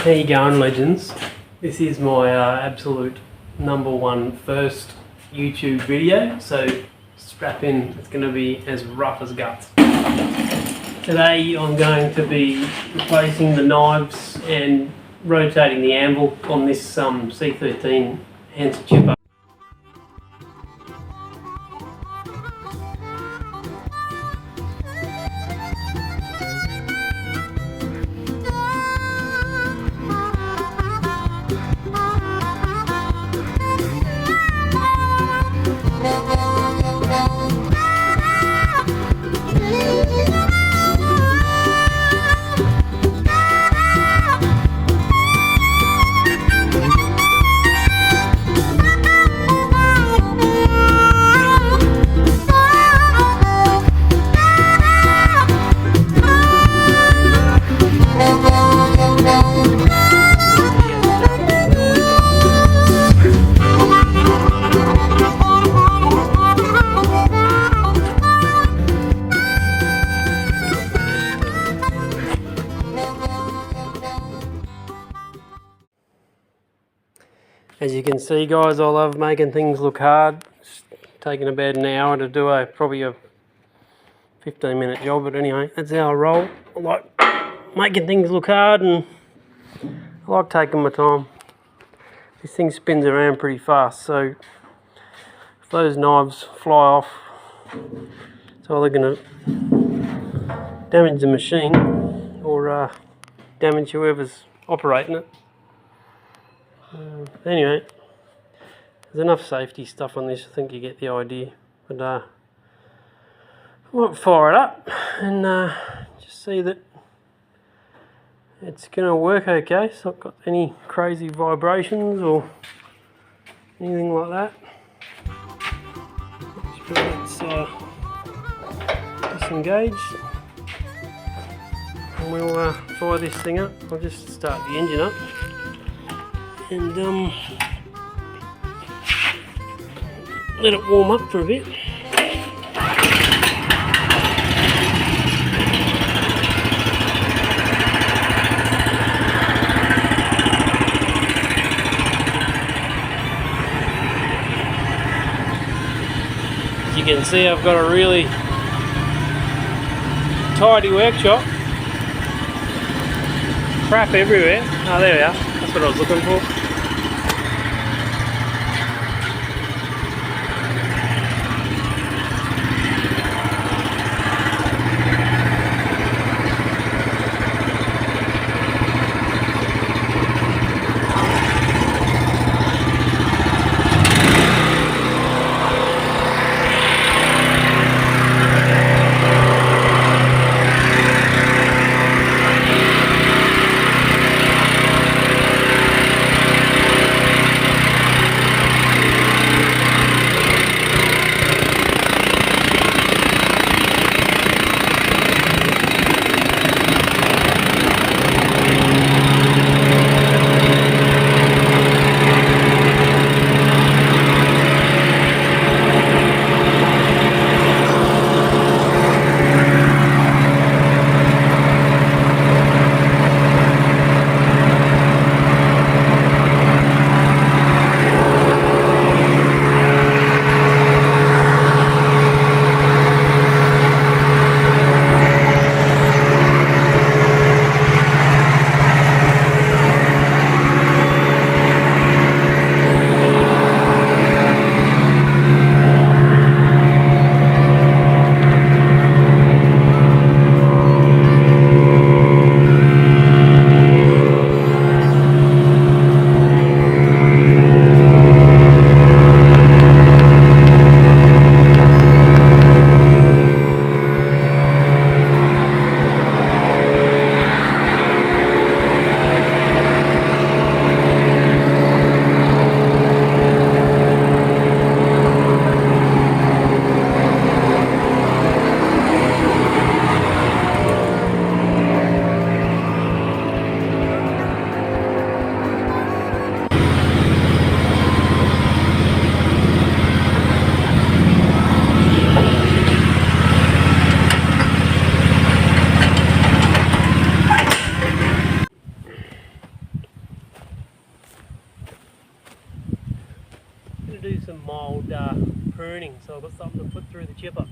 How you going, legends? This is my absolute #1 first YouTube video, so strap in, it's going to be as rough as guts. Today I'm going to be replacing the knives and rotating the anvil on this C13 Hansa chipper. As you can see, guys, I love making things look hard. It's taking about an hour to do probably a 15-minute job, but anyway, that's how I roll. I like making things look hard and I like taking my time. This thing spins around pretty fast, so if those knives fly off, it's either going to damage the machine or damage whoever's operating it. Anyway, there's enough safety stuff on this, I think you get the idea. But I might fire it up and just see that it's going to work okay. It's not got any crazy vibrations or anything like that. Let's disengage and we'll fire this thing up. I'll just start the engine up. And let it warm up for a bit. As you can see, I've got a really tidy workshop. Crap everywhere. Oh, there we are. That's what I was looking for. do some mild pruning, so I've got something to put through the chipper.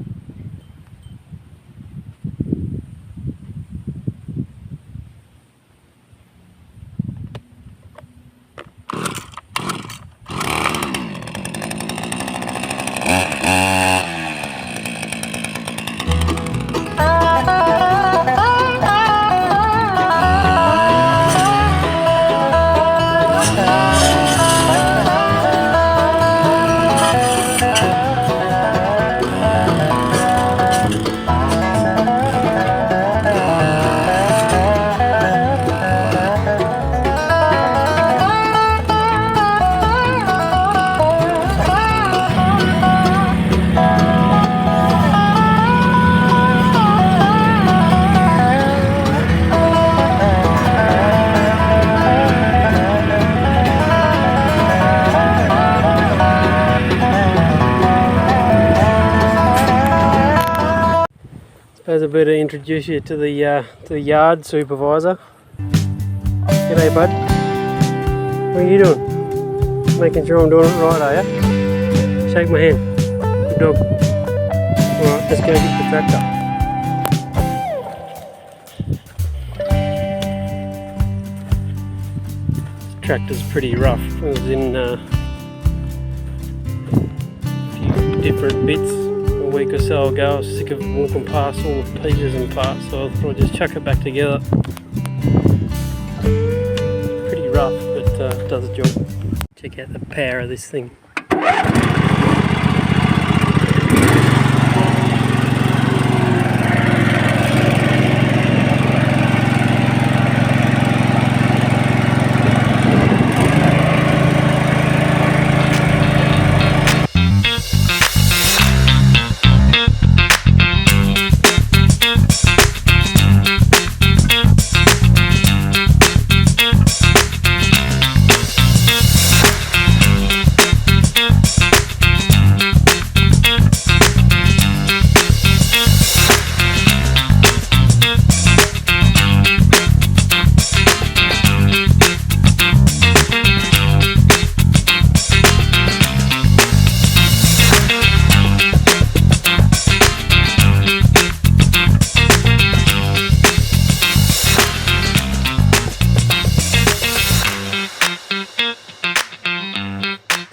Suppose I better introduce you to the yard supervisor. G'day, bud. What are you doing? Making sure I'm doing it right, are you? Shake my hand. Good dog. Alright, let's go get the tractor. This tractor's pretty rough. It was in a few different bits a week or so ago. I was sick of walking past all the pieces and parts, so I thought I'd just chuck it back together. Pretty rough, but it does the job. Check out the power of this thing.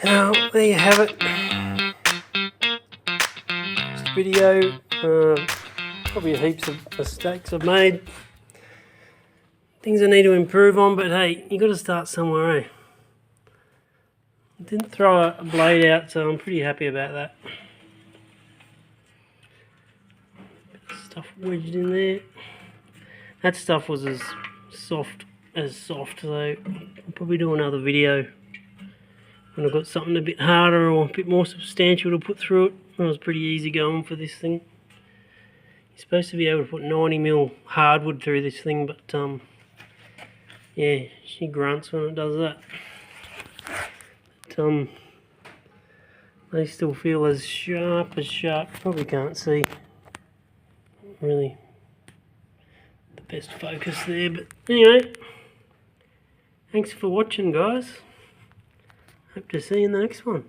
Now, there you have it. Just a video. Probably heaps of mistakes I've made. Things I need to improve on, but hey, you got to start somewhere, eh? I didn't throw a blade out, so I'm pretty happy about that. Bit of stuff wedged in there. That stuff was as soft, so I'll probably do another video when I've got something a bit harder or a bit more substantial to put through it. It was pretty easy going for this thing. You're supposed to be able to put 90mm hardwood through this thing, but yeah, she grunts when it does that. But they still feel as sharp. Probably can't see really the best focus there, but anyway, thanks for watching, guys. Hope to see you in the next one.